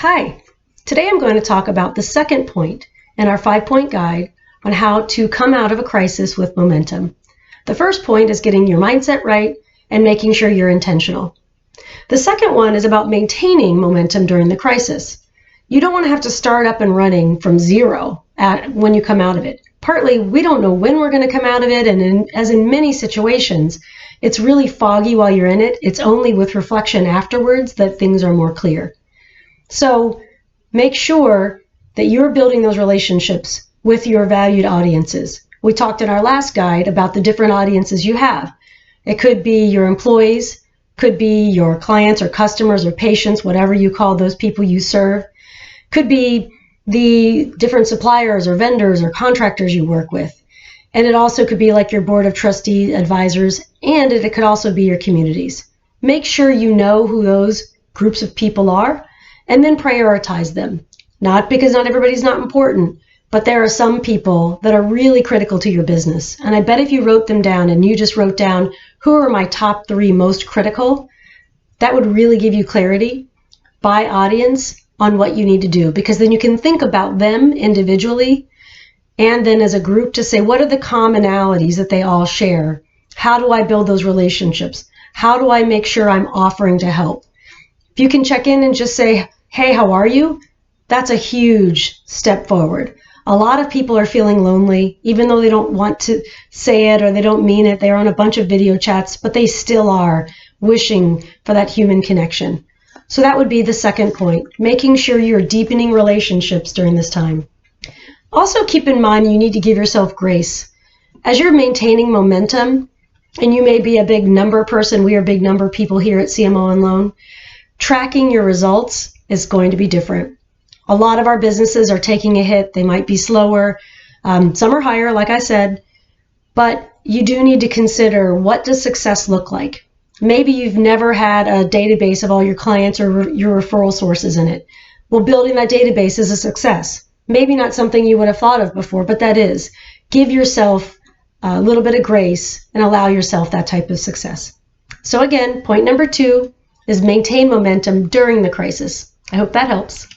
Hi, today I'm going to talk about the second point in our 5-point guide on how to come out of a crisis with momentum. The first point is getting your mindset right and making sure you're intentional. The second one is about maintaining momentum during the crisis. You don't want to have to start up and running from zero when you come out of it. Partly, we don't know when we're going to come out of it, and as in many situations, it's really foggy while you're in it. It's only with reflection afterwards that things are more clear. So make sure that you're building those relationships with your valued audiences. We talked in our last guide about the different audiences you have. It could be your employees, could be your clients or customers or patients, whatever you call those people you serve. Could be the different suppliers or vendors or contractors you work with. And it also could be like your board of trustee advisors, and it could also be your communities. Make sure you know who those groups of people are, and then prioritize them. Not because not everybody's not important, but there are some people that are really critical to your business. And I bet if you wrote them down and you just wrote down who are my top 3 most critical, that would really give you clarity by audience on what you need to do, because then you can think about them individually and then as a group to say, what are the commonalities that they all share? How do I build those relationships? How do I make sure I'm offering to help? If you can check in and just say, hey, how are you? That's a huge step forward. A lot of people are feeling lonely, even though they don't want to say it or they don't mean it. They're on a bunch of video chats, but they still are wishing for that human connection. So that would be the second point, making sure you're deepening relationships during this time. Also keep in mind you need to give yourself grace. As you're maintaining momentum, and you may be a big number person, we are big number people here at CMO-OnLoan, tracking your results is going to be different. A lot of our businesses are taking a hit. They might be slower. Some are higher, like I said, but you do need to consider, what does success look like? Maybe you've never had a database of all your clients or your referral sources in it. Well, building that database is a success. Maybe not something you would have thought of before, but that is. Give yourself a little bit of grace and allow yourself that type of success. So again, point number 2 is maintain momentum during the crisis. I hope that helps.